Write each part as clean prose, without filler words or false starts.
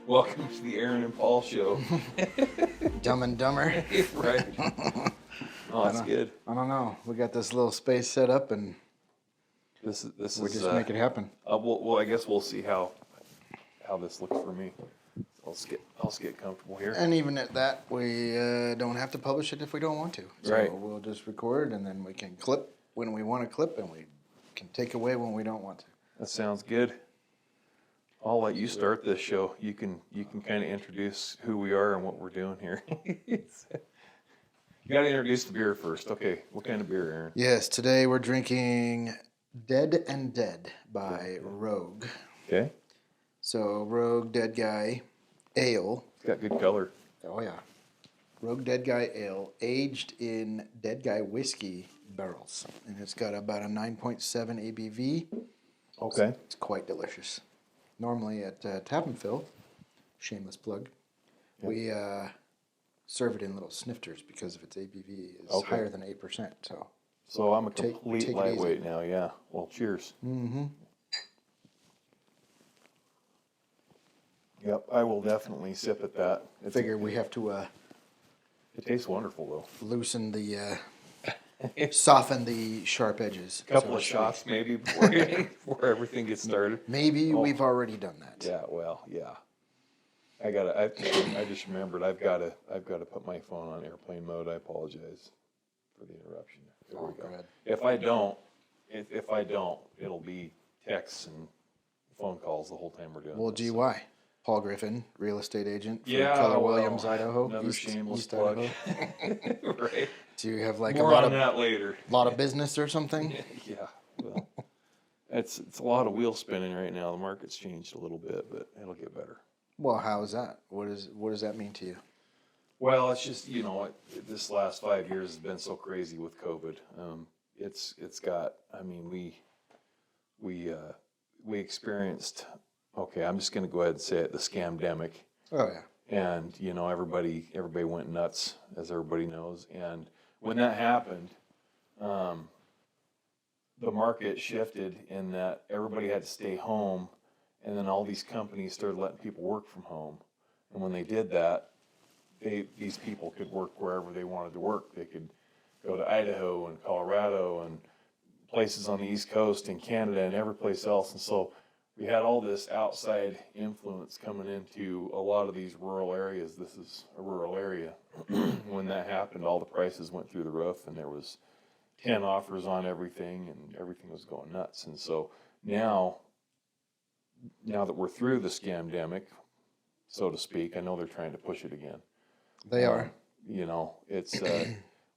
Welcome to the Aaron and Paul show. Dumb and Dumber. Right. Oh, that's good. I don't know. We got this little space set up, and This we is just make it happen. well, I guess we'll see how this looks for me. I'll just get comfortable here. And even at that, we don't have to publish it if we don't want to. So Right. we'll just record, and then we can clip when we want to clip, and we can take away when we don't want to. That sounds good. I'll let you start this show. You can kind of introduce who we are and what we're doing here. You got to introduce the beer first. Okay, what kind of beer, Aaron? Yes, today we're drinking Dead and Dead by Rogue. Okay. So Rogue Dead Guy Ale. It's got good color. Oh, yeah. Rogue Dead Guy Ale, aged in Dead Guy whiskey barrels. And it's got about a 9.7 ABV. Okay. It's quite delicious. Normally at Tap and Fill, shameless plug, Yep. we serve it in little snifters because of its ABV is Okay. higher than 8%. So I'm a Take complete it lightweight easy. now, yeah. Well, cheers. Mm-hmm. Yep, I will definitely sip at that. I figure we have to It tastes wonderful, loosen the, soften the sharp edges. though. Couple so of to shots speak. maybe before everything gets started. Maybe Oh. we've already done that. Yeah, well, yeah. I just remembered I've gotta put my phone on airplane mode. I apologize for the interruption. There we Oh, go. good. If I don't, it'll be texts and phone calls the whole time we're doing Well, this. GY. Paul Griffin, real estate agent for Yeah, Keller well, Williams, Idaho. another shameless East plug. Idaho. Right. Do you have like More a lot on of that later. business or something? Yeah. Well, it's a lot of wheel spinning right now. The market's changed a little bit, but it'll get better. Well, how is that? What does that mean to you? Well, it's just this last 5 years has been so crazy with COVID. It's got. I mean, we experienced. Okay, I'm just going to go ahead and say it. The scamdemic. Oh yeah. And everybody went nuts, as everybody knows. And when that happened, the market shifted in that everybody had to stay home, and then all these companies started letting people work from home. And when they did that, these people could work wherever they wanted to work. They could go to Idaho and Colorado and places on the East Coast and Canada and every place else. And so we had all this outside influence coming into a lot of these rural areas. This is a rural area. When that happened, all the prices went through the roof, and there was 10 offers on everything, and everything was going nuts. And so now that we're through the scamdemic, so to speak, I know they're trying to push it again. They are. It's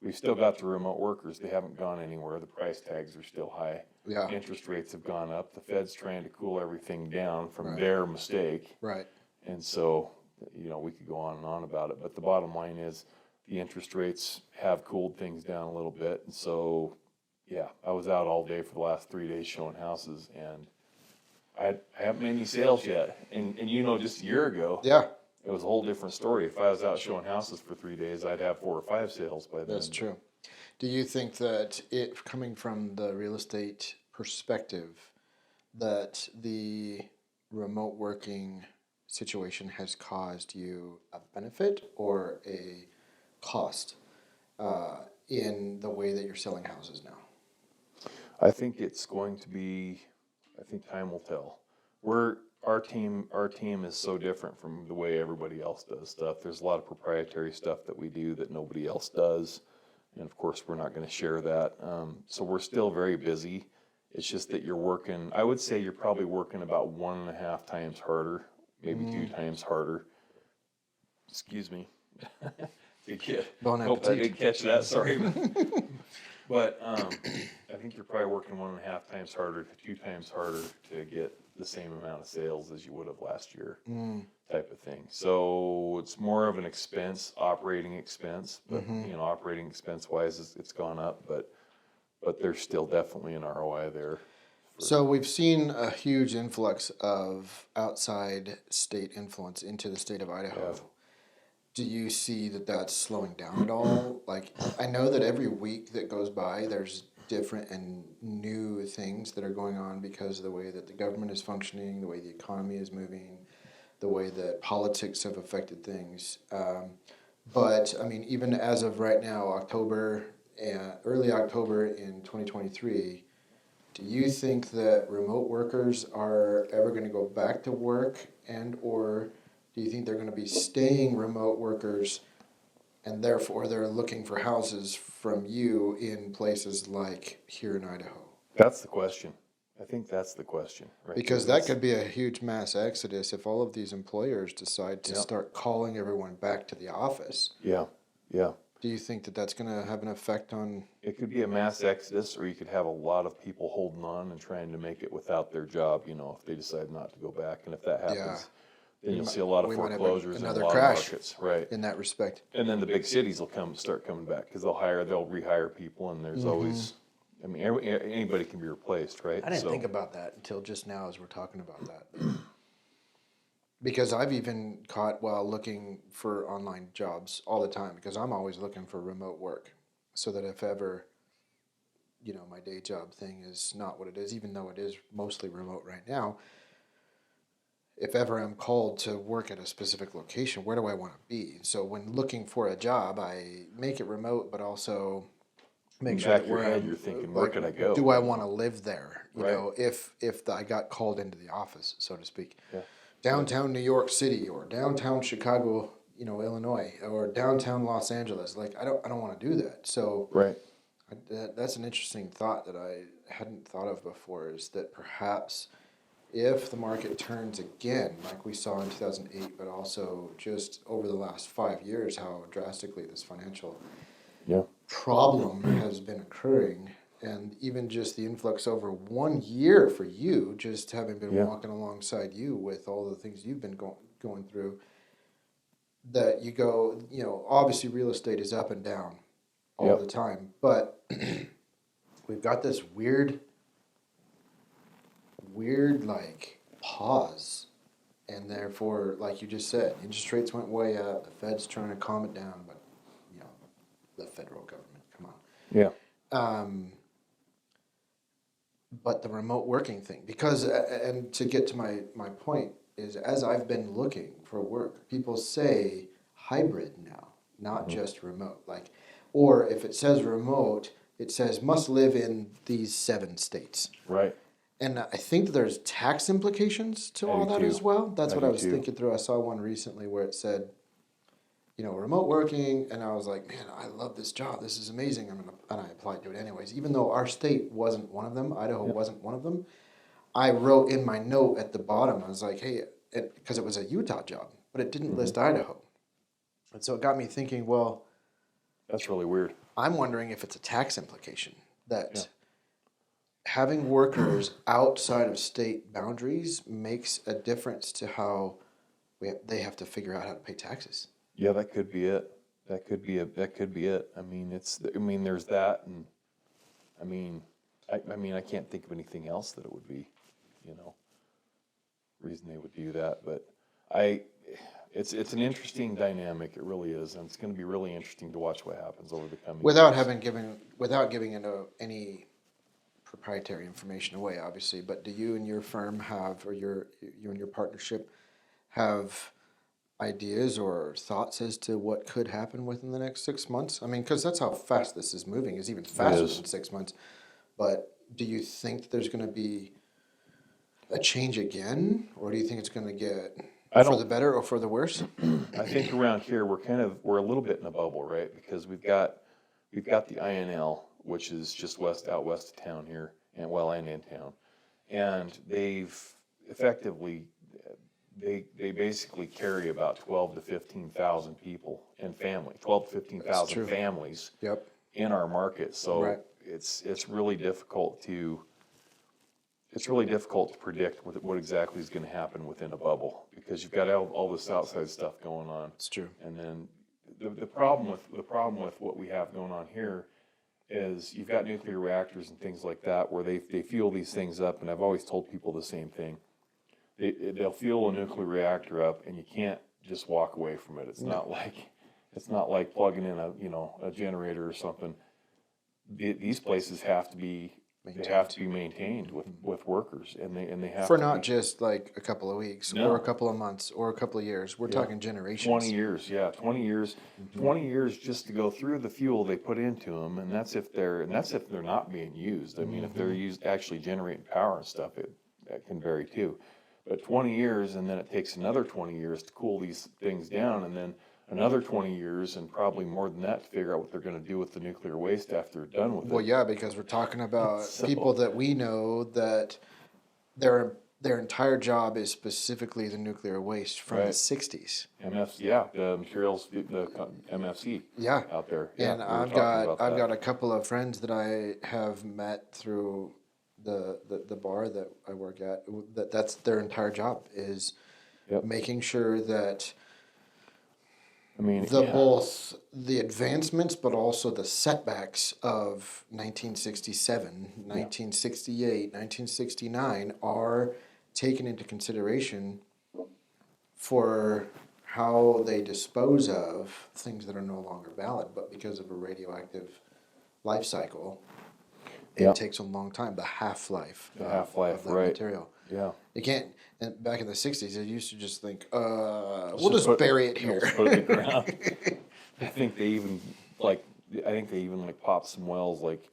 we've still got the remote workers. They haven't gone anywhere. The price tags are still high. Yeah. Interest rates have gone up. The Fed's trying to cool everything down from Right. their mistake. Right. And so, we could go on and on about it. But the bottom line is the interest rates have cooled things down a little bit. And so, yeah, I was out all day for the last 3 days showing houses, and I haven't made any sales yet. And just a year ago, Yeah. it was a whole different story. If I was out showing houses for 3 days, I'd have 4 or 5 sales by then. That's true. Do you think that it, coming from the real estate perspective, that the remote working situation has caused you a benefit or a cost in the way that you're selling houses now? I think it's going to be. I think time will tell. Our team is so different from the way everybody else does stuff. There's a lot of proprietary stuff that we do that nobody else does, and of course we're not going to share that. So we're still very busy. It's just that you're working. I would say you're probably working about 1.5 times harder, maybe 2 times harder. Excuse me. Good kid. Bon Hope I appetit. didn't catch that. Sorry. But I think you're probably working 1.5 times harder to 2 times harder to get the same amount of sales as you would have last year, type of thing. So it's more of an expense, operating expense, but operating expense wise, it's gone up, but there's still definitely an ROI there. So we've seen a huge influx of outside state influence into the state of Idaho. Yeah. Do you see that that's slowing down at all? Like, I know that every week that goes by, there's different and new things that are going on because of the way that the government is functioning, the way the economy is moving. the way that politics have affected things. But I mean, even as of right now, early October in 2023, do you think that remote workers are ever going to go back to work, and or do you think they're going to be staying remote workers, and therefore they're looking for houses from you in places like here in Idaho? That's the question. I think that's the question, right? Because that could be a huge mass exodus if all of these employers decide to Yep. start calling everyone back to the office. Yeah, yeah. Do you think that that's going to have an effect on? It could be a mass exodus, or you could have a lot of people holding on and trying to make it without their job, if they decide not to go back. And if that happens, Yeah. then you'll see a lot of We might have foreclosures in a another lot crash. of markets, right? In that respect. And then the big cities will start coming back because they'll rehire people, and there's always, anybody can be replaced, right? I didn't think about that until just now as we're talking about that. Because I've even caught while looking for online jobs all the time, because I'm always looking for remote work, so that if ever, my day job thing is not what it is, even though it is mostly remote right now, if ever I'm called to work at a specific location, where do I want to be? So when looking for a job, I make it remote, but also make sure back that of your where head, I'm, you're thinking, where could I go? do I want to live there? Right. If I got called into the office, so to speak. Yeah. Downtown New York City or downtown Chicago, Illinois, or downtown Los Angeles. Like I don't want to do that. So Right. that's an interesting thought that I hadn't thought of before. Is that perhaps if the market turns again, like we saw in 2008, but also just over the last 5 years, how drastically this financial problem has been occurring, and even just the influx over 1 year for you, just having been walking alongside you with all the things you've been going through, that you go, obviously real estate is up and down all the time, but we've got this weird like pause, and therefore, like you just said, interest rates went way up, the Fed's trying to calm it down, but the federal government, come on. Yeah. But the remote working thing, because, and to get to my point, is as I've been looking for work, people say hybrid now, not just remote. Like, or if it says remote, it says must live in these 7 states. Right. And I think there's tax implications to all that as well. That's what I was thinking through. I saw one recently where it said, remote working, and I was like, man, I love this job. This is amazing. And I applied to it anyways. Even though our state wasn't one of them, Idaho wasn't one of them, I wrote in my note at the bottom, I was like, hey, because it was a Utah job, but it didn't list Idaho. And so it got me thinking, well, that's really weird. I'm wondering if it's a tax implication that having workers outside of state boundaries makes a difference to how they have to figure out how to pay taxes. Yeah, that could be it. That could be it. There's that, and I can't think of anything else that it would be, reason they would do that. But it's an interesting dynamic. It really is, and it's going to be really interesting to watch what happens over the coming years. Without giving into any proprietary information away, obviously. But do you and your firm have, or you and your partnership have ideas or thoughts as to what could happen within the next 6 months? I mean, because that's how fast this is moving. It's even faster than 6 months. But do you think that there's going to be a change again, or do you think it's going to get for the better or for the worse? I think around here we're a little bit in a bubble, right? Because we've got the INL, which is just out west of town here, and in town, and they've effectively. They basically carry about 12 to 15,000 people and 12 to 15,000 families in our market. So it's really difficult to predict what exactly is going to happen within a bubble, because you've got all this outside stuff going on. It's true. And then the problem with what we have going on here is you've got nuclear reactors and things like that where they fuel these things up, and I've always told people the same thing. They'll fuel a nuclear reactor up, and you can't just walk away from it. It's not like plugging in a generator or something. These places have to be maintained. They have to be maintained with workers, and they have For to not be, just like a couple of weeks No. or a couple of months or a couple of years. We're Yeah. talking generations. 20 years, yeah, 20 years, 20 years just to go through the fuel they put into them, and that's if they're not being used. I mean, if they're used actually generating power and stuff, that can vary too. But 20 years, and then it takes another 20 years to cool these things down, and then another 20 years, and probably more than that, to figure out what they're going to do with the nuclear waste after they're done with Well, it. yeah, because we're talking about So- people that we know that their entire job is specifically the nuclear waste from the Right. 60s. MFC, yeah, the materials, the MFC Yeah. out there. Yeah, And we were I've talking about I've that. got a couple of friends that I have met through the bar that I work at, that's their entire job is Yep. making sure that I mean, both the advancements but also the setbacks of 1967, 1968, 1969 are taken into consideration for how they dispose of things that are no longer valid, but because of a radioactive life cycle, it Yeah. takes a long time. The half-life, half-life, of that right. material. Yeah. You can't. And back in the 60s, they used to just think, we'll Just just put- bury it We'll here. just put it in the ground. I think they even like popped some wells, like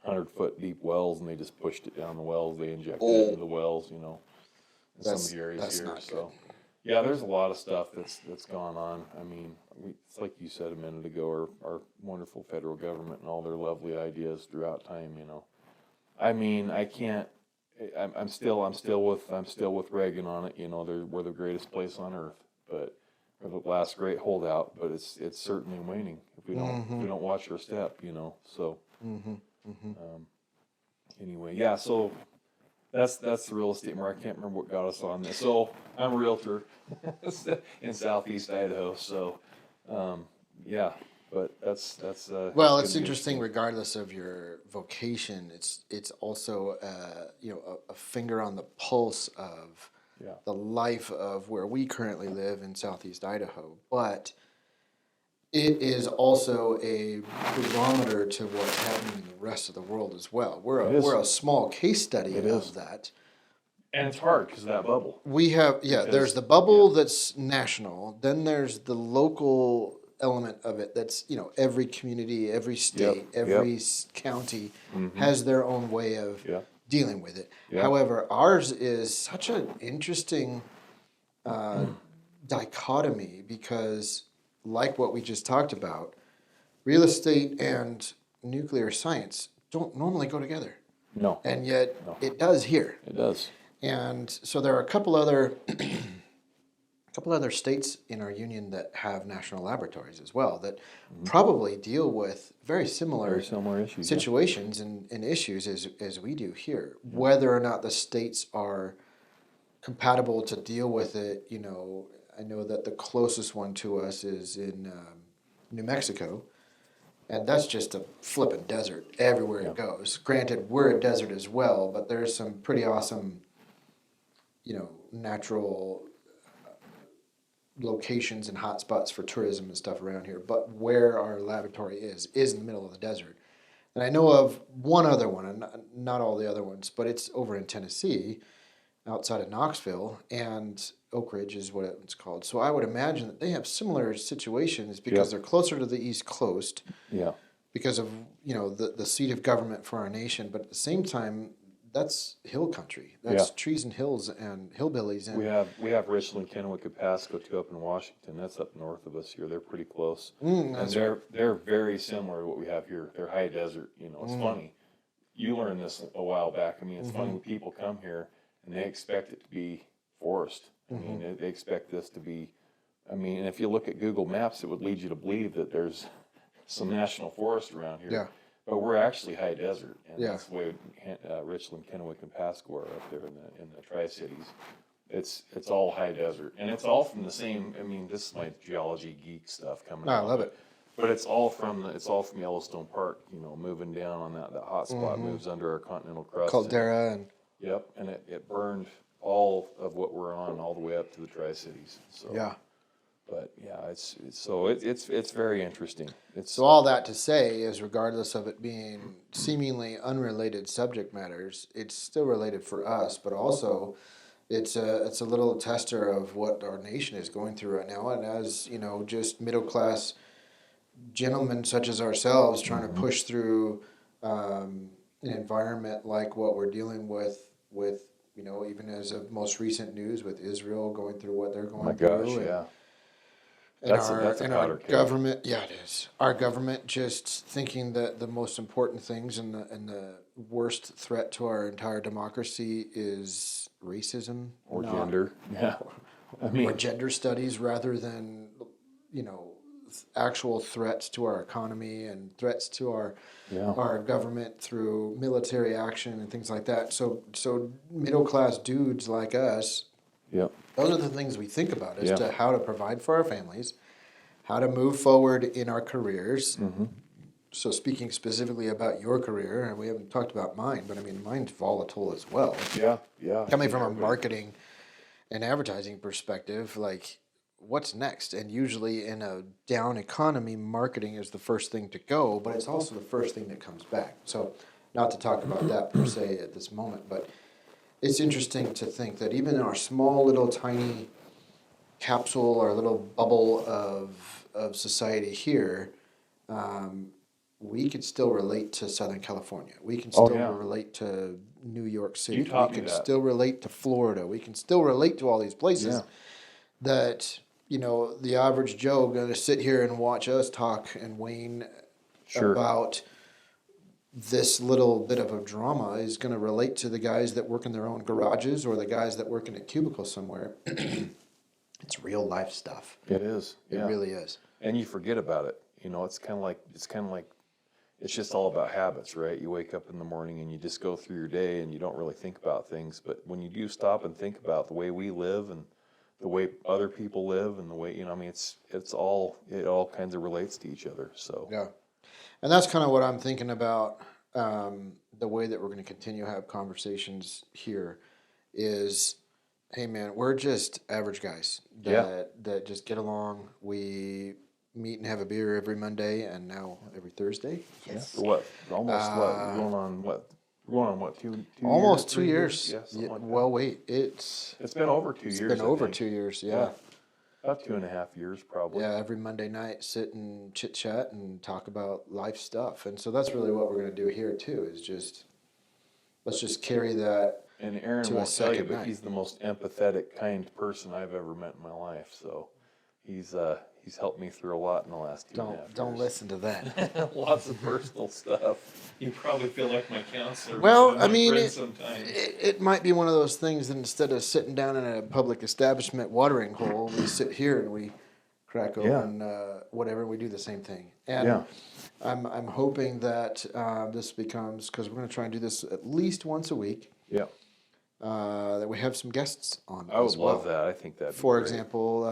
100-foot deep wells, and they just pushed it down the wells. They injected it into the wells, in some That's- of the areas that's here. not So, yeah, there's a lot of stuff that's gone on. I mean, it's like you said a minute ago, our wonderful federal government and all their lovely ideas throughout time. I mean, I can't. I'm still with Reagan on it. We're the greatest place on earth, but we're the last great holdout. But it's certainly waning if we don't watch our step. So anyway, yeah. So that's the real estate market. I can't remember what got us on this. So I'm a realtor in Southeast Idaho. So yeah. But that's Well, gonna it's be interesting. Regardless of your vocation, it's also a finger on the pulse of Yeah. the life of where we currently live in Southeast Idaho. But it is also a barometer to what's happening in the rest of the world as well. It is. We're a small case study It of is. that. And it's hard because of that bubble. We have Because- there's the bubble that's national. Then there's the local element of it that's every community, every state, Yep, every county has their own way of Yeah. dealing with it. Yeah. However, ours is such an interesting dichotomy because, like what we just talked about, real estate and nuclear science don't normally go together, No, and yet No. it does here. it does. And so there are a couple other states in our union that have national laboratories as well that probably deal with very similar Very similar issues. Yeah. situations and issues as we do here. Whether or not the states are compatible to deal with it, I know that the closest one to us is in New Mexico, and that's just a flippin' desert everywhere it goes. Granted, we're a desert as well, but there's some pretty awesome, natural locations and hotspots for tourism and stuff around here. But where our laboratory is in the middle of the desert. And I know of one other one, and not all the other ones, but it's over in Tennessee, outside of Knoxville, and Oak Ridge is what it's called. So I would imagine that they have similar situations because they're closer to the East Coast, Yeah. because of the seat of government for our nation. But at the same time, that's hill country. That's trees and hills and hillbillies. And We have Richland, Kennewick, and Pasco too up in Washington. That's up north of us here. They're pretty close, and they're very similar to what we have here. They're high desert. It's funny. You learned this a while back. I mean, it's funny when people come here and they expect it to be forest. I mean, they expect this to be. I mean, and if you look at Google Maps, it would lead you to believe that there's some national forest around here. Yeah. But we're actually high desert, and Yeah. that's the way Richland, Kennewick, and Pasco are up there in the Tri-Cities. It's all high desert, and it's all from the same. I mean, this is my geology geek stuff coming. I out, love it. But it's all from Yellowstone Park. Moving down on that hot spot moves under our continental crust. Caldera and Yep, and it burned all of what we're on all the way up to the Tri-Cities. So yeah. But yeah, it's very interesting. It's So all that to say is, regardless of it being seemingly unrelated subject matters, it's still related for us. But also, it's a little tester of what our nation is going through right now. And as you know, just middle class gentlemen such as ourselves trying to push through an environment like what we're dealing with you know, even as of most recent news with Israel going through what they're going my through, gosh, yeah. and That's a our powder keg. government, yeah, it is. Our government just thinking that the most important things and the worst threat to our entire democracy is racism Or not- gender. Yeah. I or mean, gender studies rather than, you know, actual threats to our economy and threats to yeah. our government through military action and things like that. So middle class dudes like us, Yep. those are the things we think about as Yeah. to how to provide for our families, how to move forward in our careers. Mm-hmm. So speaking specifically about your career, and we haven't talked about mine, but I mean, mine's volatile as well. Yeah. Yeah. I Coming think from a everybody- marketing and advertising perspective, like, what's next? And usually in a down economy, marketing is the first thing to go, but it's also the first thing that comes back. So not to talk about that per se at this moment, but it's interesting to think that even in our small little tiny capsule, our little bubble of society here, we could still relate to Southern California. We can Oh, still yeah. relate to New York City. You taught We me can that. still relate to Florida. We can still relate to all these places Yeah. that, you know, the average Joe going to sit here and watch us talk and wane Sure. about this little bit of a drama is going to relate to the guys that work in their own garages or the guys that work in a cubicle somewhere. It's real life stuff. It is. It Yeah. really is. And you forget about it. You know, it's kind of like it's just all about habits, right? You wake up in the morning and you just go through your day and you don't really think about things. But when you do stop and think about the way we live and the way other people live and the way, you know, I mean, it all kinds of relates to each other. So Yeah. And that's kind of what I'm thinking about. The way that we're going to continue to have conversations here is, hey man, we're just average guys that just get along. We meet and have a beer every Monday and now every Thursday. yeah, for what? Almost what? We're going on what? We're going on what? Two Almost years, 2 years. Yeah, something like that. Well, wait, it's It's been over 2 years. been over I think. 2 years. Yeah. About 2.5 years, probably. Yeah, every Monday night, sit and chit chat and talk about life stuff, and so that's really what we're going to do here too. Is just let's just carry that. And Aaron To a won't tell you, second but night. he's the most empathetic, kind person I've ever met in my life. So he's helped me through a lot in the last 2.5 Don't years. listen to that. Lots of personal stuff. You probably feel like my counselor. Well, more than I my mean, friend it- sometimes. It might be one of those things that instead of sitting down in a public establishment watering hole, we sit here and we crack Yeah. open whatever, and we do the same thing. And Yeah. I'm hoping that this becomes, because we're going to try and do this at least once a week, Yeah, that we have some guests on. I would as well. love that. I think that. For example,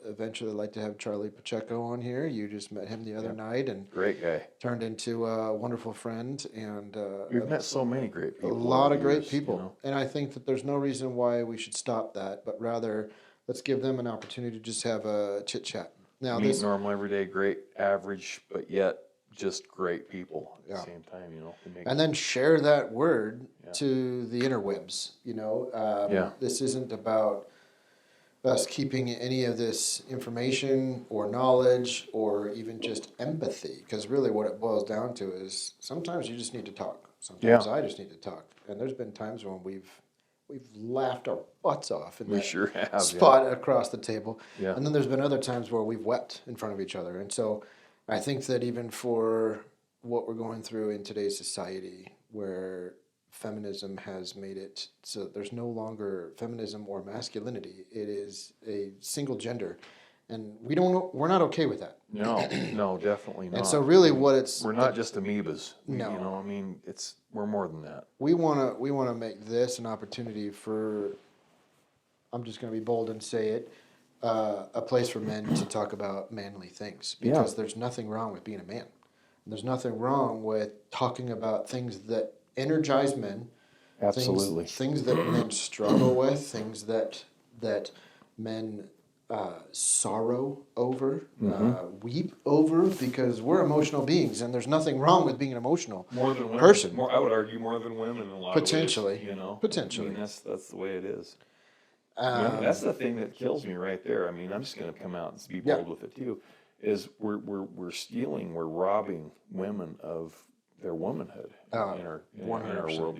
eventually I'd like to have Charlie Pacheco on here. You just met him the other night and great guy. turned into a wonderful friend and We've met so many great a people. lot over of the great years, people. you know? And I think that there's no reason why we should stop that, but rather let's give them an opportunity to just have a chit chat. Now, Meet this, normal, everyday, great, average, but yet just great people at Yeah. the same time. You know, they make and then share that word Yeah. to the interwebs. You know, Yeah. this isn't about us keeping any of this information or knowledge or even just empathy, because really what it boils down to is sometimes you just need to talk. Sometimes Yeah. I just need to talk, and there's been times when we've laughed our butts off in we that sure have. spot across the table. Yeah. And then there's been other times where we've wept in front of each other. And so I think that even for what we're going through in today's society, where feminism has made it so that there's no longer feminism or masculinity, it is a single gender. And we're not okay with that. No, no, definitely not. And so really what it's, We're not just amoebas. No. You know, I mean, we're more than that. we want to make this an opportunity for, I'm just going to be bold and say it, a place for men to talk about manly things, because Yeah. there's nothing wrong with being a man. There's nothing wrong with talking about things that energize men, Absolutely. things that men struggle with, things that men sorrow over, weep over, because we're emotional beings, and there's nothing wrong with being an emotional More than women. person. I would argue more than women in a lot Potentially. of ways. You know, Potentially. I mean, that's the way it is. Women, that's the thing that kills me right there. I mean, I'm just going to come out and be bold with it too. Is we're stealing, we're robbing women of their womanhood in our 100%. world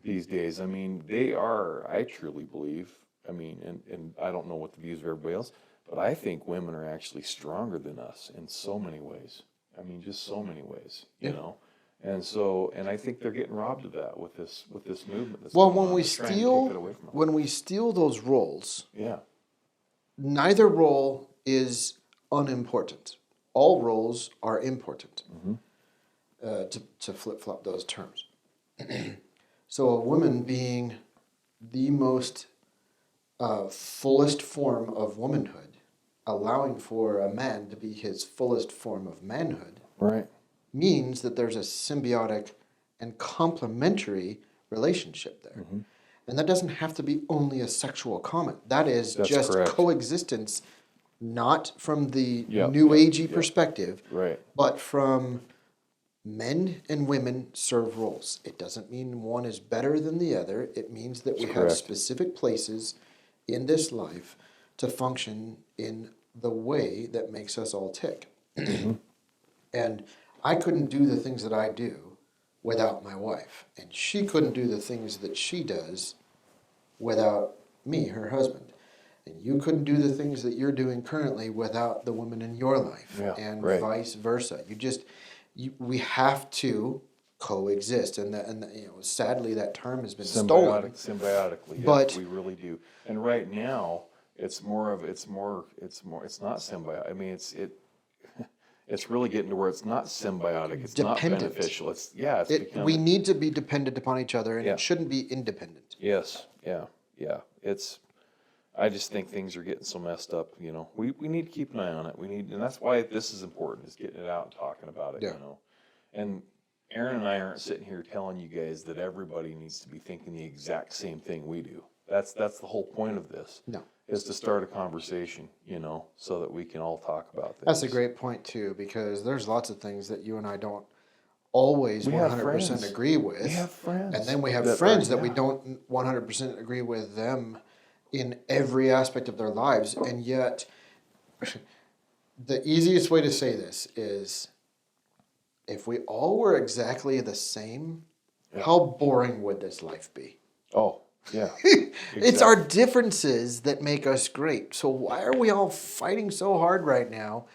these days. I mean, they are. I truly believe. I mean, and I don't know what the views of everybody else, but I think women are actually stronger than us in so many ways. I mean, just so many ways, you know. And I think they're getting robbed of that with this movement. That's Well, going when on we to try and take that away from them. when we steal those roles, Yeah, neither role is unimportant. All roles are important. To flip flop those terms. So a woman being the most fullest form of womanhood, allowing for a man to be his fullest form of manhood, right. means that there's a symbiotic and complementary relationship there. And that doesn't have to be only a sexual comment. That is That's just correct. coexistence, not from the Yep, new yep, agey yep. perspective, Right. but from men and women serve roles. It doesn't mean one is better than the other. It means that we have correct. specific places in this life to function in the way that makes us all tick. And I couldn't do the things that I do without my wife. And she couldn't do the things that she does without me, her husband. And you couldn't do the things that you're doing currently without the woman in your life, Yeah, and right. vice versa. We have to coexist, and sadly that term has been stolen. Symbiotically, yeah, But- we really do. And right now, it's not symbiotic. I mean, it's really getting to where it's not symbiotic. It's Dependent. not beneficial. It's becoming. We need to be dependent upon each other, and Yeah. it shouldn't be independent. Yes, yeah. I just think things are getting so messed up. You know, we need to keep an eye on it. And that's why this is important, is getting it out and talking about it. Yeah. You know, and Aaron and I aren't sitting here telling you guys that everybody needs to be thinking the exact same thing we do. That's the whole point of this. No. Is to start a conversation, you know, so that we can all talk about things. That's a great point too, because there's lots of things that you and I don't always We have 100% friends. agree with. We have friends. And then we have that friends are- that we yeah. don't 100% agree with them in every aspect of their lives. And yet, the easiest way to say this is, if we all were exactly the same, how boring would this life be? Oh, yeah. It's our differences that make us great. So why are we all fighting so hard right now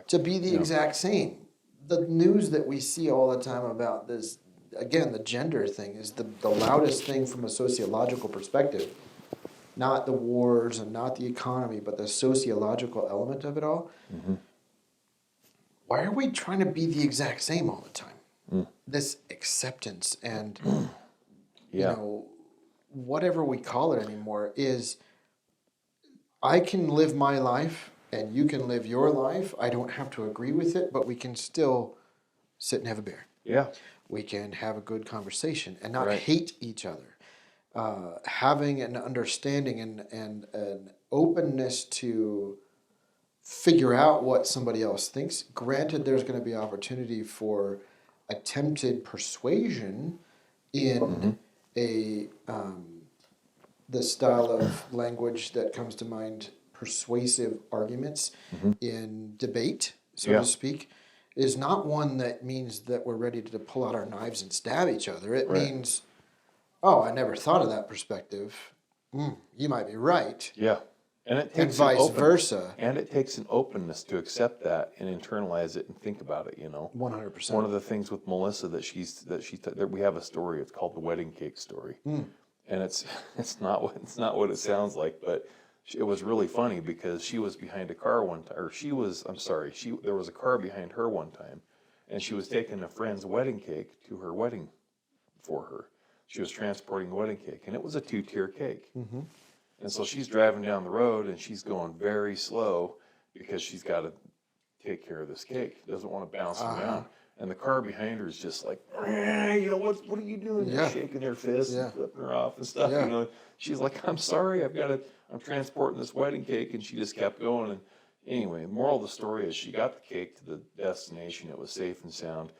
to be the exact same? The news that we see all the time about this, again, the gender thing is the loudest thing from a sociological perspective. Not the wars and not the economy, but the sociological element of it all. Why are we trying to be the exact same all the time? This acceptance and, you know, whatever we call it anymore is, I can live my life and you can live your life. I don't have to agree with it, but we can still sit and have a beer. Yeah. We can have a good conversation and not Right. hate each other. Having an understanding and an openness to figure out what somebody else thinks. Granted, there's going to be opportunity for attempted persuasion in the style of language that comes to mind, persuasive arguments in debate, so Yeah. to speak, is not one that means that we're ready to pull out our knives and stab each other. It Right. means, oh, I never thought of that perspective. You might be right. Yeah. And it And takes vice an openness. versa. And it takes an openness to accept that and internalize it and think about it, you know. 100%. One of the things with Melissa that we have a story. It's called the wedding cake story, and it's not what it sounds like, but it was really funny because she was behind a car one time, or there was a car behind her one time, and she was taking a friend's wedding cake to her wedding for her. She was transporting the wedding cake, and it was a 2-tier cake. And so she's driving down the road, and she's going very slow because she's got to take care of this cake. Doesn't want to bounce around. And the car behind her is just like, you know, what are you doing? Yeah. They're shaking their fists Yeah. and flipping her off and stuff. Yeah. You know, she's like, I'm sorry, I'm transporting this wedding cake, and she just kept going. And anyway, the moral of the story is she got the cake to the destination. It was safe and sound,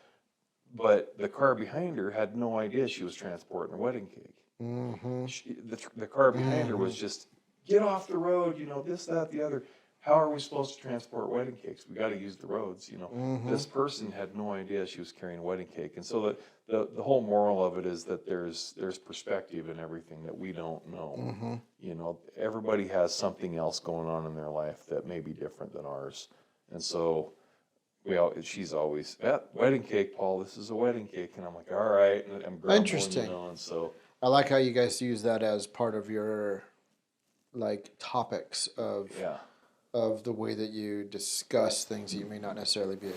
but the car behind her had no idea she was transporting a wedding cake. Mm-hmm. The car behind her was just, get off the road, you know, this, that, the other. How are we supposed to transport wedding cakes? We got to use the roads, you know. Mm-hmm. This person had no idea she was carrying a wedding cake. And so the whole moral of it is that there's perspective in everything that we don't know. Mm-hmm. You know, everybody has something else going on in their life that may be different than ours. And so she's always, wedding cake, Paul, this is a wedding cake. And I'm like, all right. And I'm grumbling, Interesting. you know, and so. I like how you guys use that as part of your like topics of Yeah. of the way that you discuss things that you may not necessarily be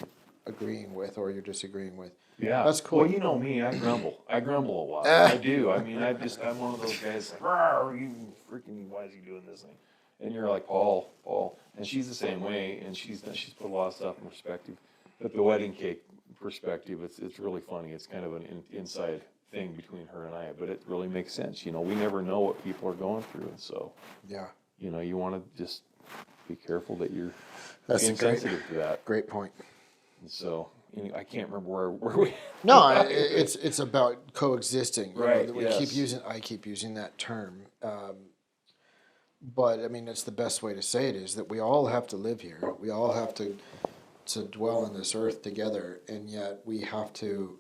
agreeing with or you're disagreeing with. Yeah, That's cool. Well, you know me, I grumble. I grumble a lot. I do. I mean, I'm one of those guys like, "Rawr, you freaking, why is he doing this thing?" And you're like, Paul, and she's the same way, and she's put a lot of stuff in perspective. But the wedding cake perspective, it's really funny. It's kind of an inside thing between her and I, but it really makes sense. You know, we never know what people are going through, and so Yeah, you know, you want to just be careful that you're that's being a great, sensitive to that. great point. And so anyway, I can't remember where we. No, it's about coexisting. You Right, know, I keep using that term. But I mean, it's the best way to say it is that we all have to live here. We all have to dwell on this earth together, and yet we have to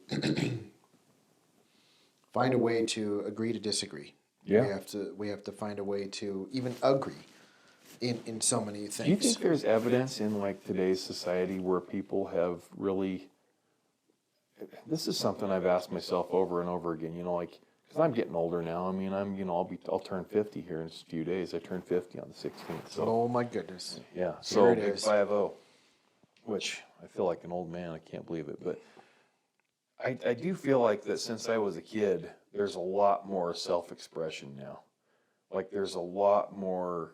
find a way to agree to disagree. Yeah. We have to find a way to even agree in so many things. Do you think there's evidence in like today's society where people have really? This is something I've asked myself over and over again. You know, like because I'm getting older now. I mean, I'll turn 50 here in a few days. I turn 50 on the 16th. So Oh my goodness. yeah, Here so it big is. 50, which I feel like an old man. I can't believe it, but I do feel like that since I was a kid, there's a lot more self-expression now. Like there's a lot more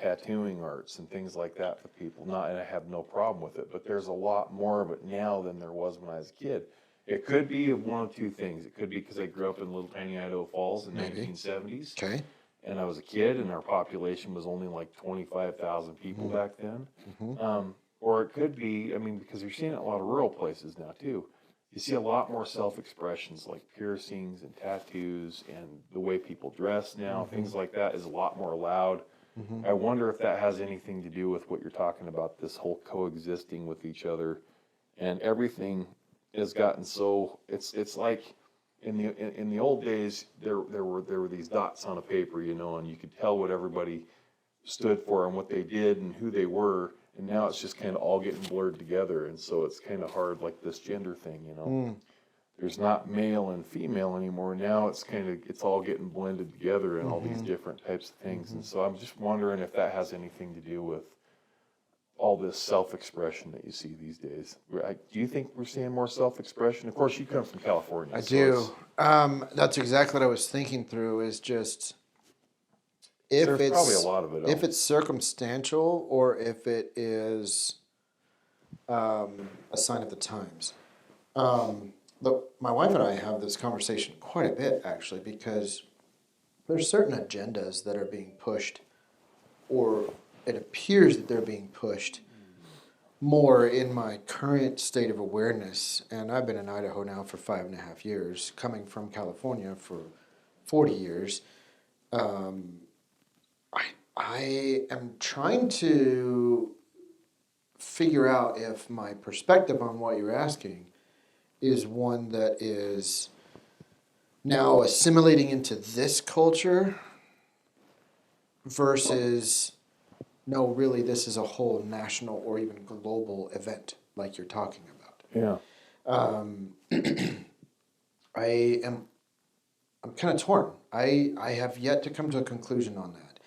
tattooing arts and things like that for people. Not, and I have no problem with it, but there's a lot more of it now than there was when I was a kid. It could be one of two things. It could be because I grew up in little tiny Idaho Falls in the Maybe. 1970s. Okay. And I was a kid, and our population was only like 25,000 people back then. Mm-hmm. Or it could be, I mean, because you're seeing it in a lot of rural places now too. You see a lot more self-expressions like piercings and tattoos, and the way people dress now, things like that is a lot more loud. I wonder if that has anything to do with what you're talking about, this whole coexisting with each other, and everything has gotten so it's like in the old days there were these dots on a paper, you know, and you could tell what everybody stood for and what they did and who they were, and now it's just kind of all getting blurred together, and so it's kind of hard, like this gender thing, you know. There's not male and female anymore. Now it's all getting blended together in all these different types of things. And so I'm just wondering if that has anything to do with all this self-expression that you see these days. Do you think we're seeing more self-expression? Of course, you come from California. I so do. That's exactly what I was thinking through. Is just if There's it's probably a lot of it. if it's circumstantial or if it is a sign of the times. Look, my wife and I have this conversation quite a bit actually because there's certain agendas that are being pushed, or it appears that they're being pushed more in my current state of awareness. And I've been in Idaho now for 5.5 years, coming from California for 40 years. I am trying to figure out if my perspective on what you're asking is one that is now assimilating into this culture versus no, really, this is a whole national or even global event like you're talking about. Yeah. I'm kind of torn. I have yet to come to a conclusion on that.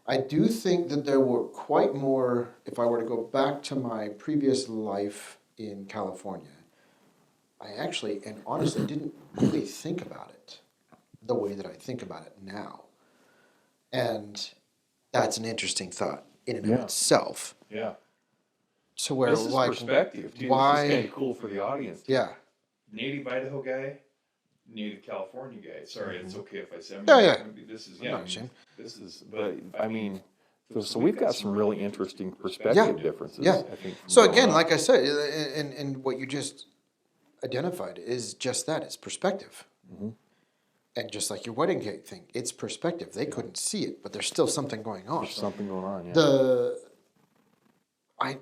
I do think that there were quite more, if I were to go back to my previous life in California, I actually and honestly didn't really think about it the way that I think about it now. And that's an interesting thought in and of itself. Yeah. to where This is like perspective, too. why? This is kind of cool for the audience. Yeah. Native Idaho guy, native California guy. Sorry, it's okay if I say. Yeah. Maybe this is I'm not ashamed. This is, but I mean, so we've got some really interesting perspective differences. Yeah. I think. From So growing again, up. like I said, and what you just identified is just that. It's perspective. And just like your wedding cake thing, it's perspective. They couldn't see it, but there's still something going on. There's something going on. Yeah.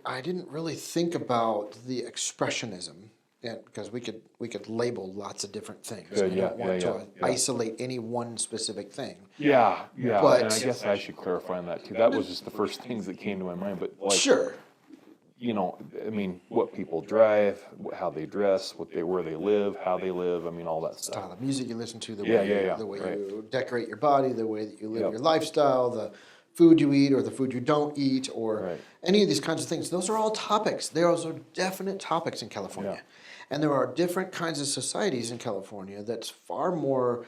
I didn't really think about the expressionism, because we could label lots of different things. Yeah, I yeah, don't want yeah, to isolate any one specific thing. Yeah. But- and I guess I should clarify on that too. That was just the first things that came to my mind. But like, Sure. you know, I mean, what people drive, how they dress, where they live, how they live. I mean, all that stuff. Style of music you listen to, the Yeah, way, the way you decorate your body, the way that you live your lifestyle, the food you eat or the food you don't eat, or any of these kinds of things. Those are all topics. Those are definite topics in California. Yeah. And there are different kinds of societies in California that's far more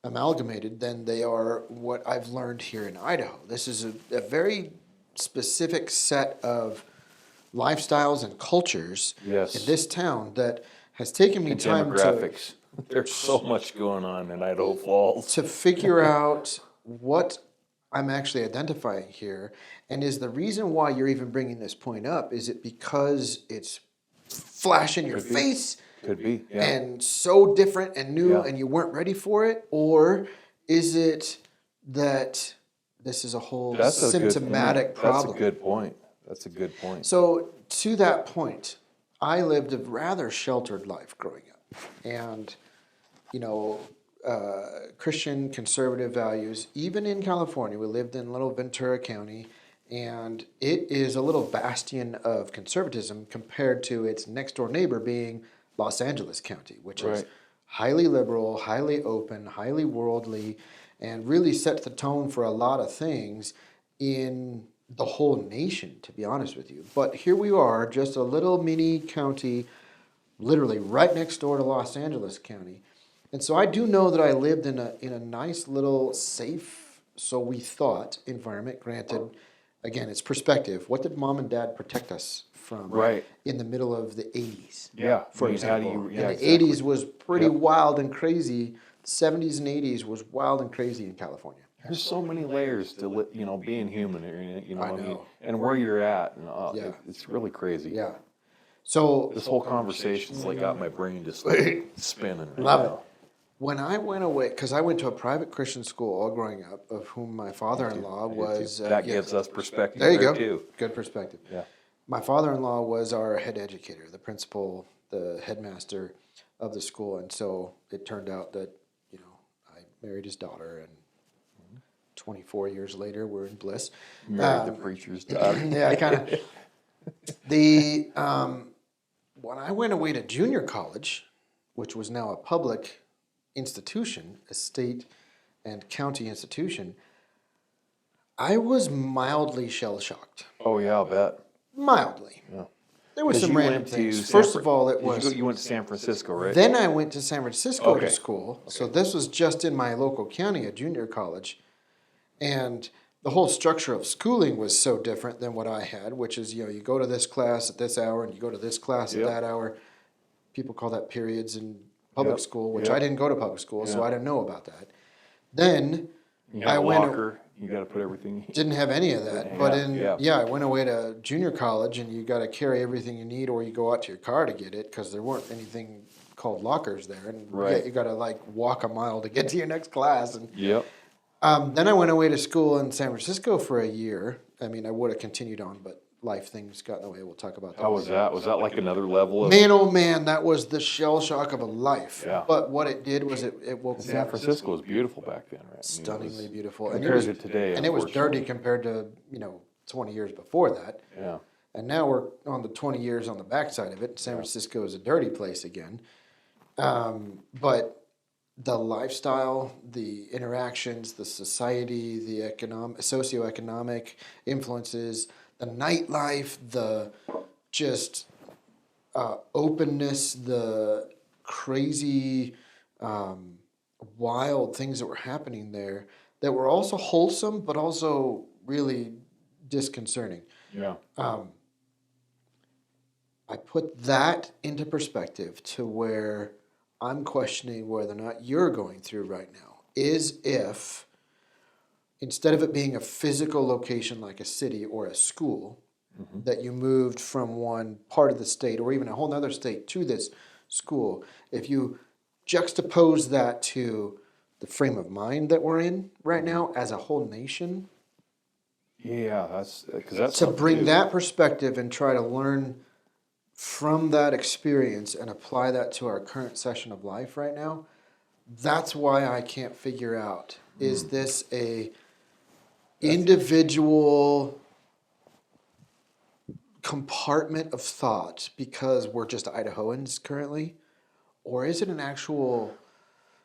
amalgamated than they are what I've learned here in Idaho. This is a very specific set of lifestyles and cultures in this town that has taken me time demographics. There's so much going on in Idaho Falls. to figure out what I'm actually identifying here. And is the reason why you're even bringing this point up, is it because it's flash in your face Could be. Yeah. and so different and new Yeah. and you weren't ready for it? Or is it that this is a whole symptomatic problem? That's a good point. That's a good point. So to that point, I lived a rather sheltered life growing up, and Christian conservative values. Even in California, we lived in little Ventura County, and it is a little bastion of conservatism compared to its next door neighbor being Los Angeles County, which is highly liberal, highly open, highly worldly, and really sets the tone for a lot of things in the whole nation, to be honest with you. But here we are, just a little mini county, literally right next door to Los Angeles County. And so I do know that I lived in a nice little safe, so we thought, environment. Granted, again, it's perspective. What did mom and dad protect us from in the middle of the 80s? Yeah. For I mean, how do example. you, And the 80s was pretty wild and crazy. The 70s and 80s was wild and crazy in California. There's so many layers to being human. I I mean, know. and where you're at, and it's really crazy. Yeah. So This whole conversation's like got my brain just like spinning. Right Love now. it. When I went away, because I went to a private Christian school all growing up, of whom my father-in-law was. That gives us perspective. There you go. Too. Good perspective. Yeah. My father-in-law was our head educator, the principal, the headmaster of the school, and so it turned out that I married his daughter, and 24 years later we're in bliss. Married the preacher's daughter. Yeah, I kind of. When I went away to junior college, which was now a public institution, a state and county institution, I was mildly shell-shocked. Oh yeah, I'll bet. Mildly. Yeah. There was 'Cause some you random went to things. San First of all, it was. You went to San Francisco, right? Then I went to San Francisco Okay. to school. So this was just in my local county, a junior college. And the whole structure of schooling was so different than what I had, which is, you go to this class at this hour and you go to this class at that hour. People call that periods in public school, which I didn't go to public school, so I didn't know about that. Then You got I a went. locker. You got to put everything. Didn't have any of that. Yeah, But yeah. I went away to junior college, and you got to carry everything you need, or you go out to your car to get it, because there weren't anything called lockers there, and you got to like walk a mile to get to your next class. And Yep. then I went away to school in San Francisco for a year. I mean, I would have continued on, but life things got in the way. We'll talk about that. How was that? Was that like another level of Man, oh man, that was the shell shock of a life. Yeah. But what it did was it woke me San up. Francisco was beautiful back then, right? I mean, it Stunningly was- beautiful. And it compared was, to today, and it was dirty unfortunately. compared to, 20 years before that. Yeah. And now we're on the 20 years on the backside of it. San Francisco is a dirty place again. But the lifestyle, the interactions, the society, the socioeconomic influences, the nightlife, the just openness, the crazy, wild things that were happening there that were also wholesome, but also really disconcerting. Yeah. I put that into perspective to where I'm questioning whether or not you're going through right now is if instead of it being a physical location like a city or a school, that you moved from one part of the state or even a whole other state to this school, if you juxtapose that to the frame of mind that we're in right now as a whole nation, Yeah, that's because that's to something bring too. that perspective and try to learn from that experience and apply that to our current session of life right now, that's why I can't figure out, is this a individual compartment of thought because we're just Idahoans currently, or is it an actual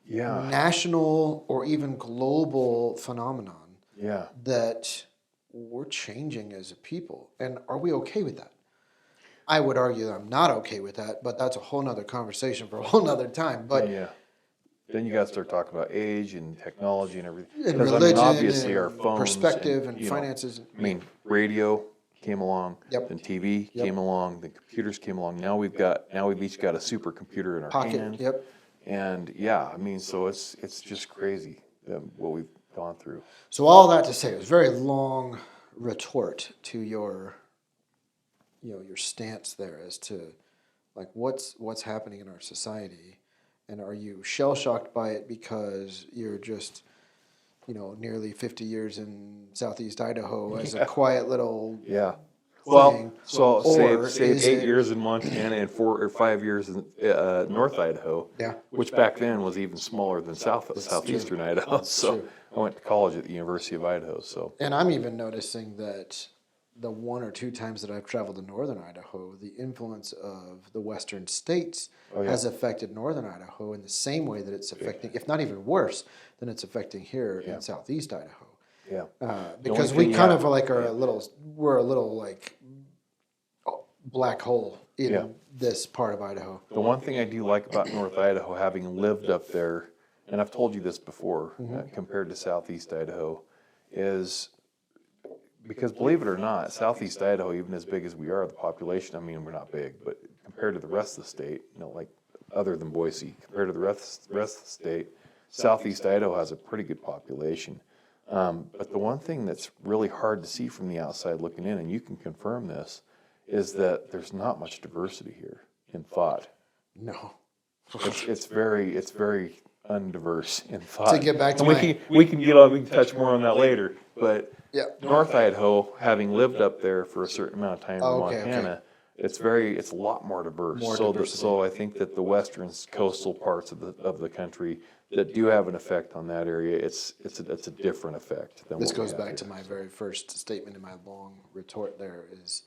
Yeah, national or even global phenomenon yeah. that we're changing as a people? And are we okay with that? I would argue that I'm not okay with that, but that's a whole nother conversation for a whole nother time. But Yeah. Then you got to start talking about age and technology and everything. and Because religion obviously our and phones perspective and you know, finances. radio came along. Yep. Then TV Yep. came along. Then computers came along. Now we've each got a supercomputer in our Pocket. hand. Yep. And yeah, I mean, so it's just crazy what we've gone through. So all that to say, it was a very long retort to your stance there as to like what's happening in our society, and are you shell shocked by it because you're just nearly 50 years in Southeast Idaho as a quiet little Yeah. thing, Well, so or save is 8 it- years in Montana and 4 or 5 years in North Idaho, Yeah. which back then was even smaller than southeastern Idaho. So true. I went to college at the University of Idaho. So And I'm even noticing that the one or two times that I've traveled to northern Idaho, the influence of the western states Oh, yeah. has affected northern Idaho in the same way that it's affecting, if not even worse, than it's affecting here in southeast Idaho. yeah, Because only we thing, kind yeah, of like we're a little like black hole in Yeah. this part of Idaho. the one thing I do like about North Idaho, having lived up there, and I've told you this before, compared to southeast Idaho, is because believe it or not, southeast Idaho, even as big as we are, the population, I mean, we're not big, but compared to the rest of the state, like other than Boise, compared to the rest of the state, southeast Idaho has a pretty good population. But the one thing that's really hard to see from the outside looking in, and you can confirm this, is that there's not much diversity here in thought. No. It's very undiverse in thought. To get back to and we can touch more on that later. But Yeah. North Idaho, having lived up there for a certain amount of time in Okay, Montana, it's a lot more diverse. More so diversity. so I think that the western coastal parts of the country that do have an effect on that area, it's a different effect than This what we goes have back here. to my very first statement in my long retort there is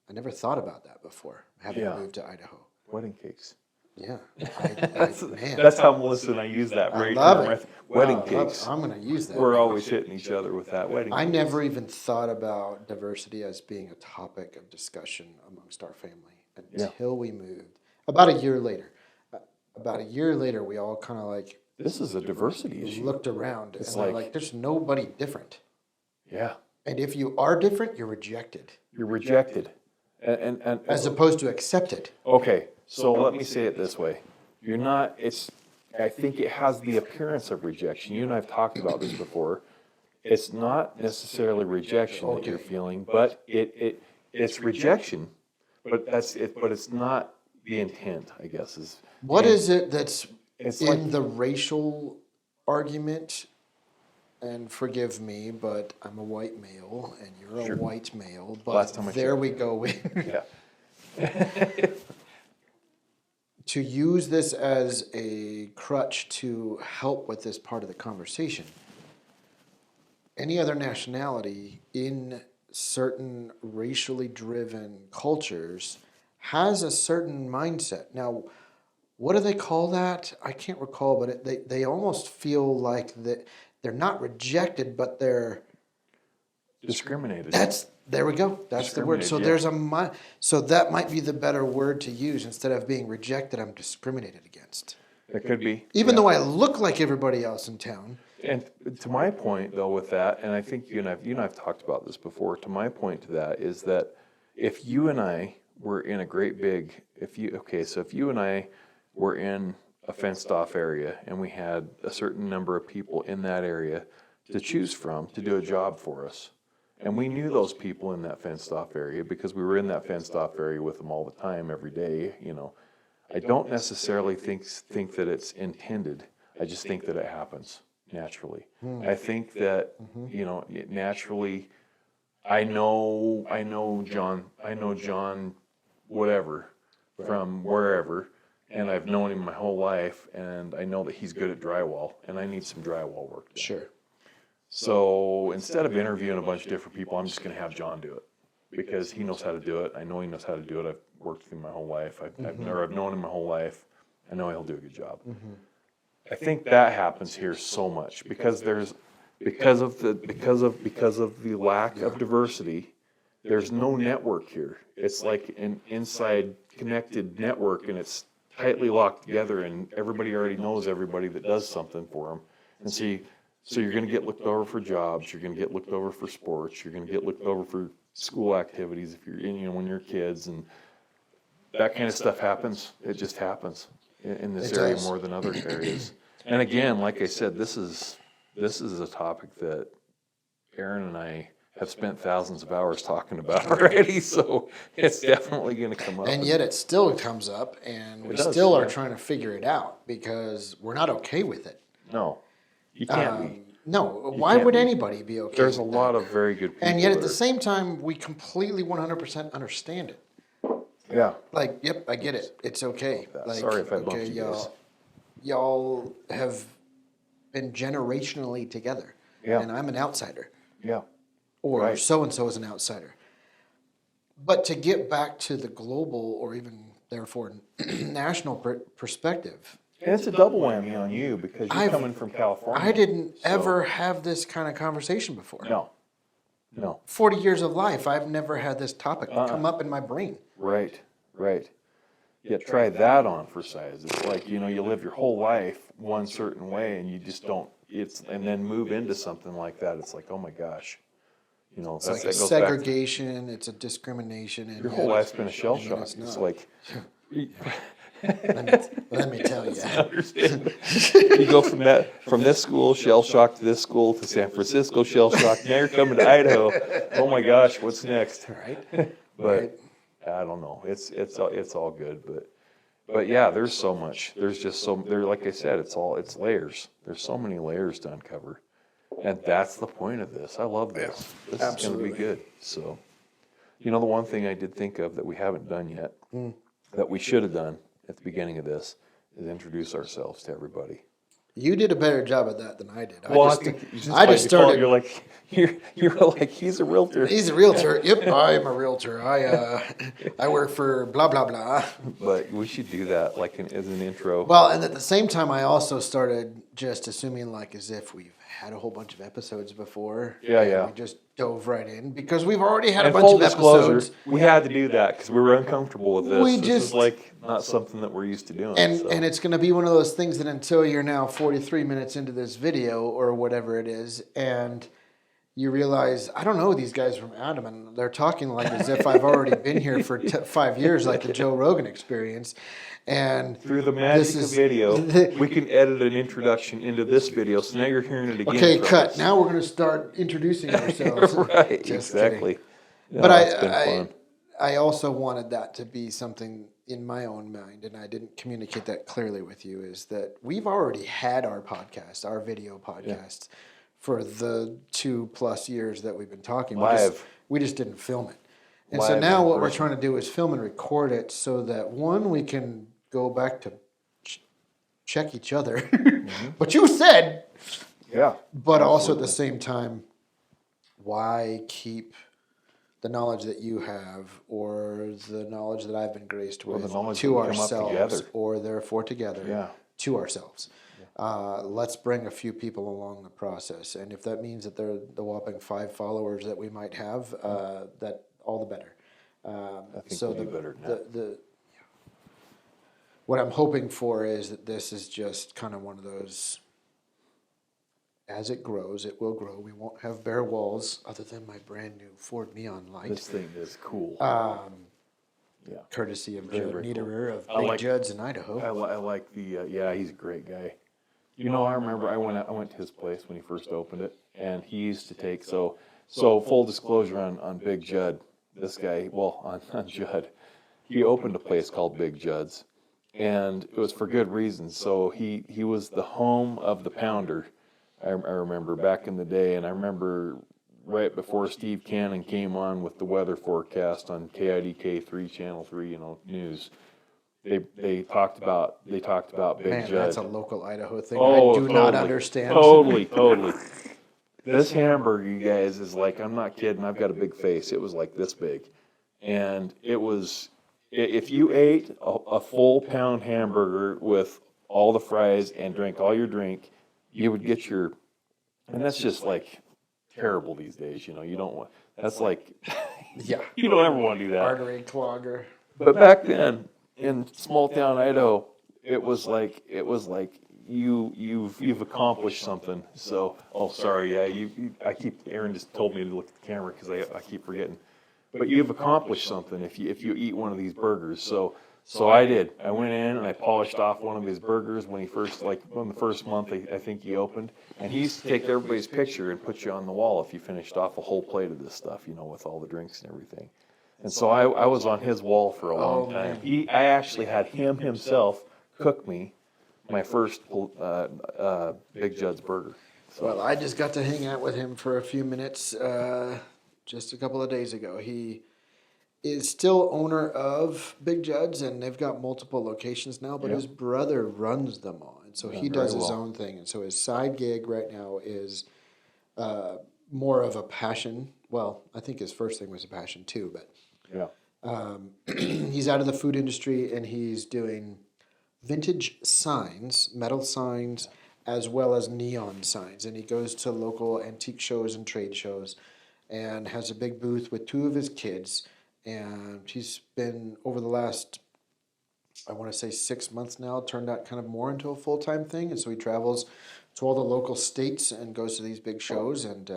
I never thought about that before, having Yeah. moved to Idaho. Wedding cakes. Yeah. Man. That's how Melissa and I use that I right love now. it. Wedding Wow, I love cakes. it. I'm going to use that. We're always hitting each other with that wedding. I cakes. never even thought about diversity as being a topic of discussion amongst our family until we moved. About a year later. We all kind of like This is a diversity issue. looked around and like- we're like, there's nobody different. Yeah, And if you are different, you're rejected you're rejected, and as opposed to accepted. okay. So let me say it this way: you're not. I think it has the appearance of rejection. You and I've talked about this before. It's not necessarily rejection that you're feeling, but it's rejection. But that's it. But it's not the intent, I guess. What is it that's It's in like- the racial argument? And forgive me, but I'm a white male, and you're Sure. a white male. Last But time I there checked. we go. Yeah. To use this as a crutch to help with this part of the conversation. Any other nationality in certain racially driven cultures has a certain mindset. Now, what do they call that? I can't recall, but they almost feel like that they're not rejected, but they're Discriminated. there we go. That's the word. So Discriminated, yeah. So that might be the better word to use instead of being rejected. I'm discriminated against, It could be. even yeah. though I look like everybody else in town. And to my point, though, with that, and I think you and I've talked about this before. To my point to that is that if you and I were in a great big, so if you and I were in a fenced off area and we had a certain number of people in that area to choose from to do a job for us, and we knew those people in that fenced off area because we were in that fenced off area with them all the time, every day, I don't necessarily think that it's intended. I just think that it happens naturally. I think that, it naturally, I know John, whatever, from wherever, and I've known him my whole life, and I know that he's good at drywall, and I need some drywall work done. Sure. So instead of interviewing a bunch of different people, I'm just going to have John do it because he knows how to do it. I know he knows how to do it. I've worked with him my whole life. I've known him my whole life. I know he'll do a good job. I think that happens here so much because because of the lack of diversity, there's no network here. It's like an inside connected network, and it's tightly locked together, and everybody already knows everybody that does something for them. And so you're going to get looked over for jobs. You're going to get looked over for sports. You're going to get looked over for school activities if you're when you're kids, and that kind of stuff happens. It just happens in this area more than other areas. And again, like I said, this is a topic that Aaron and I have spent thousands of hours talking about already, so it's definitely going to come up. And yet it still comes up, and we still are trying to figure it out because we're not okay with it. No, you can't be. No, why would anybody be okay There's a with lot that? of very good people. And yet at the same time, we completely 100% understand it. Yeah. Like, yep, I get it. It's okay. Like, Sorry if I bumped you guys. Y'all have been generationally together. Yeah. And I'm an outsider. Yeah. Or Right. so-and-so is an outsider. But to get back to the global or even, therefore, national perspective, And it's a double whammy on you because you're coming from California. I didn't ever have this kind of conversation before. No. 40 years of life, I've never had this topic come up in my brain. Right. Yeah, try that on for size. It's like, you live your whole life one certain way and you just don't, and then move into something like that. It's like, oh my gosh. It's like a segregation, it's a discrimination. And your whole life's been a shell shock. It's like, let me tell you. understand. You go from this school, shell shock, to this school, to San Francisco, shell shock. Now you're coming to Idaho. Oh my gosh, what's next? Right. But I don't know. It's all good, but yeah, there's so much. There's just like I said, it's layers. There's so many layers to uncover, and that's the point of this. I love this. This is going to be good. So, the one thing I did think of that we haven't done yet, that we should have done at the beginning of this, is introduce ourselves to everybody. You did a better job at that than I did. I just started. You're like he's a realtor. He's a realtor. Yep, I am a realtor. I work for blah blah blah. But we should do that as an intro. Well, and at the same time, I also started just assuming as if we've had a whole bunch of episodes before. Yeah. We just dove right in because we've already had And a bunch full of disclosure, episodes. we had to do that because we were uncomfortable with this. This is just- not something that we're used to doing. And it's going to be one of those things that until you're now 43 minutes into this video or whatever it is, and you realize, I don't know these guys from Adam, and they're talking as if I've already been here for 5 years, like the Joe Rogan experience. And through the magic of video, we can edit an introduction into this video. So now you're hearing it again. Okay, from cut. us. Now we're going to start introducing ourselves. Right, Just exactly. kidding. No, But it's been fun. I also wanted that to be something in my own mind, and I didn't communicate that clearly with you, is that we've already had our podcast, our video podcast, for the 2+ years that we've been talking. Live. We just didn't film it. And so Live now in what we're person. trying to do is film and record it so that, one, we can go back to check each other. But you said, Yeah. but also at the same time, why keep the knowledge that you have or the knowledge that I've been graced with the knowledge to that we come up ourselves together. or therefore together Yeah. to ourselves. Let's bring a few people along the process. And if that means that they're the whopping 5 followers that we might have, that all the better. I think we'll do better than that. What I'm hoping for is that this is just kind of one of those, as it grows, it will grow. We won't have bare walls other than my brand new Ford neon light. This thing is cool. Yeah. courtesy of Very, Judd very cool. Niederer of I Big like- Judd's in Idaho. I like the, yeah, he's a great guy. You know, I remember I went to his place when he first opened it, and he used to take, so full disclosure on Big Judd, this guy, well, on Judd, he opened a place called Big Judd's, and it was for good reasons. So he was the home of the Pounder, I remember back in the day, and I remember right before Steve Cannon came on with the weather forecast on KIDK3, Channel 3, news. They talked about Big Man, Judd. that's a local Idaho thing. Oh, I do not totally. understand. Totally. This hamburger, you guys, is like, I'm not kidding, I've got a big face. It was like this big. And it was, if you ate a full pound hamburger with all the fries and drank all your drink, you would get your, and that's just like terrible these days, you don't want, that's like, Yeah. you don't ever want to do that. Artery clogger. But back then, in small town Idaho, it was like you've accomplished something. So, sorry, yeah, Aaron just told me to look at the camera because I keep forgetting. But you've accomplished something if you eat one of these burgers. So I did. I went in and I polished off one of his burgers when the first month I think he opened, and he used to take everybody's picture and put you on the wall if you finished off a whole plate of this stuff, with all the drinks and everything. And so I was on his wall for a long time. I actually had him himself cook me my first Big Judd's burger. So, Well, I just got to hang out with him for a few minutes just a couple of days ago. He is still owner of Big Judd's, and they've got multiple locations now, but Yep. his brother runs them all. And so he Done does very his well. own thing. And so his side gig right now is more of a passion. Well, I think his first thing was a passion too, but yeah. he's out of the food industry and he's doing vintage signs, metal signs, as well as neon signs. And he goes to local antique shows and trade shows and has a big booth with two of his kids. And he's been, over the last, I want to say 6 months now, turned that kind of more into a full-time thing. And so he travels to all the local states and goes to these big shows. And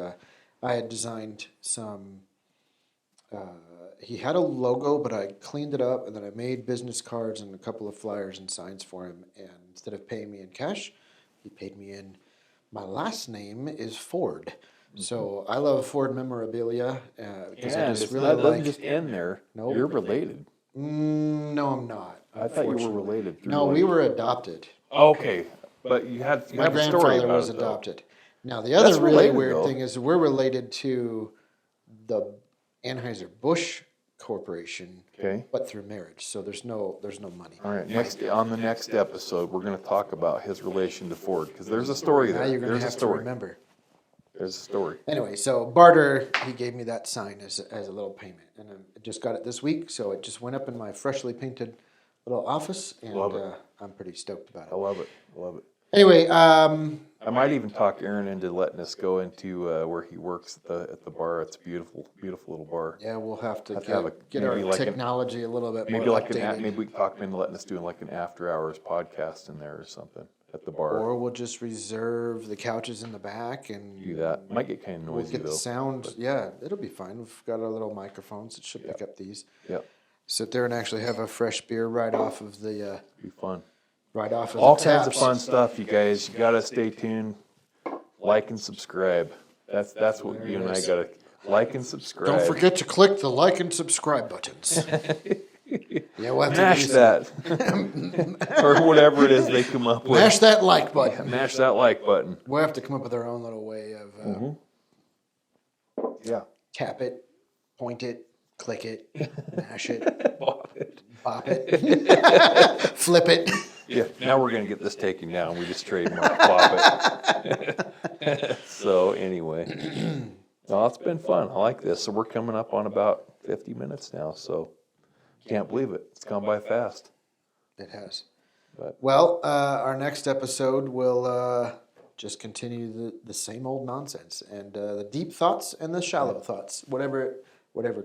I had designed some... he had a logo, but I cleaned it up, and then I made business cards and a couple of flyers and signs for him. And instead of paying me in cash, he paid me in. My last name is Ford, so I love Ford memorabilia because I And just it's really not, doesn't like. just end there. Nope. You're related. No, I'm not. I thought you were unfortunately. related. Through No, we were adopted. Okay, but you had My a story grandfather about was it, though. adopted. Now the other That's really related, weird though. thing is we're related to the Anheuser-Busch Corporation, Okay. but through marriage. So there's no money. All right. On the next episode, we're going to talk about his relation to Ford because there's a story Now there. you're going to There's a have to story. remember. There's a story. Anyway, so barter, he gave me that sign as a little payment, and I just got it this week, so it just went up in my freshly painted little office, and Love it. I'm pretty stoked about I it. love it. I love it. Anyway, I might even talk Aaron into letting us go into where he works at the bar. It's a beautiful, beautiful little bar. yeah, we'll have to have get our maybe like technology a little bit Maybe more like updated. maybe we can talk him into letting us do like an after hours podcast in there or something at the bar. Or we'll just reserve the couches in the back and Do that. Might get kind of we'll noisy get though. the sound. Yeah, it'll be fine. We've got our little microphones that should pick up these. Yep. Sit there and actually have a fresh beer right off of the Be fun. the All kinds of taps. fun stuff, you guys. You gotta stay tuned. Like and subscribe. That's what you and I gotta like and subscribe. Don't forget to click the like and subscribe buttons. Yeah, we'll have Mash to that, or whatever it is they come up with. mash that like button. Mash that like button. We'll have to come up with our own little way of Yeah. tap it, point it, click it, mash it, Bop it. bop it, flip it. Yeah. Now we're gonna get this taken down. We just trademark Bop it. So anyway, well, it's been fun. I like this. So we're coming up on about 50 minutes now. So can't believe it. It's gone by fast. It has. But Well, our next episode will just continue the same old nonsense and the deep thoughts and the shallow thoughts, whatever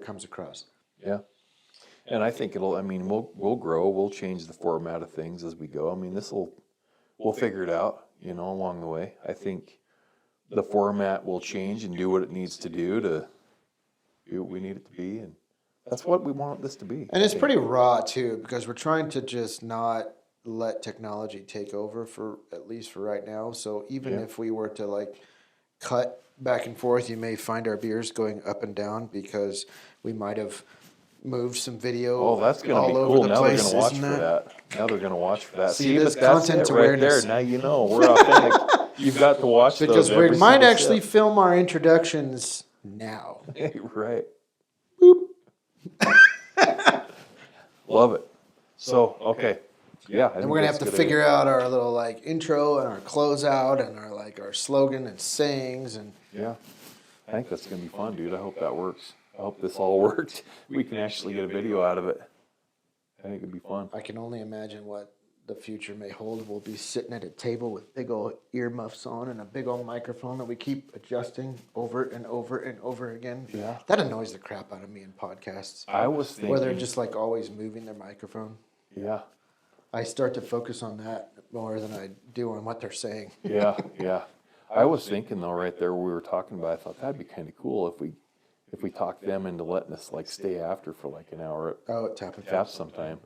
comes across. yeah. And I think we'll grow. We'll change the format of things as we go. I mean, we'll figure it out, along the way. I think the format will change and do what it needs to do to be what we need it to be. And That's what we want this to be. And it's pretty raw too, because we're trying to just not let technology take over for at least for right now. So even Yeah. if we were to like cut back and forth, you may find our beers going up and down because we might have moved some video. Oh, that's gonna all be over cool. the Now place, they're gonna watch isn't for that. Now they're gonna watch for that. See, but this that's content it right awareness. there. Now you know we're authentic. You've got to watch Because those we every might single actually step. film our introductions now. Right. Love it. So, okay. Yeah. And we're gonna have to figure out our little like intro and our closeout and our like our slogan and sayings and Yeah. I think that's going to be fun, dude. I hope that works. I hope this all worked. We can actually get a video out of it. I think it'd be fun. I can only imagine what the future may hold. We'll be sitting at a table with big old earmuffs on and a big old microphone that we keep adjusting over and over and over again. Yeah. That annoys the crap out of me in podcasts. I was thinking. Where they're just like always moving their microphone. Yeah. I start to focus on that more than I do on what they're saying. Yeah. Yeah. I was thinking though, right there, we were talking about. I thought that'd be kind of cool if we talked them into letting us like stay after for like an hour Oh, at Tap and at Tap sometime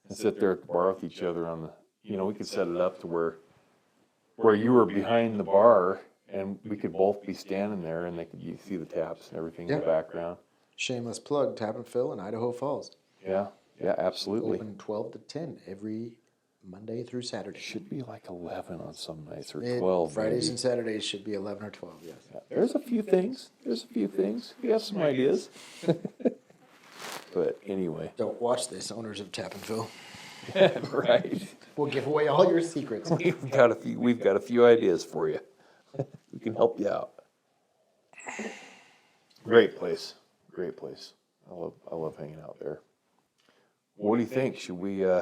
and sit there at the bar with each other on the. You know, we could set it up to where you were behind the bar and we could both be standing there and you see the taps and everything in the background. Shameless plug, Tap and Phil in Idaho Falls. Yeah. Yeah. Absolutely. Open 12 to 10 every Monday through Saturday. Should be like 11 on some nights or 12. Fridays maybe. and Saturdays should be 11 or 12, yes. Yeah, there's a few things. We have some ideas. But anyway. Don't watch this, owners of Tap and Phil. Right. We'll give away all your secrets. We've got a few ideas for you. We can help you out. Great place. Great place. I love hanging out there. What do you think? Should we Yeah.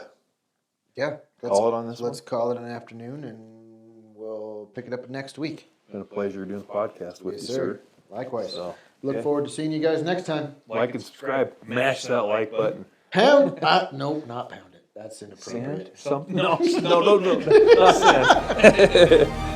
call it on this Let's one? call it an afternoon and we'll pick it up next week. It's been a pleasure doing the podcast with Yes, you, sir. Likewise. So, Look okay. forward to seeing you guys next time. Like and subscribe. Mash that like button. Pound? No, not pound it. That's inappropriate. Something? No, no, no, no. Not sand.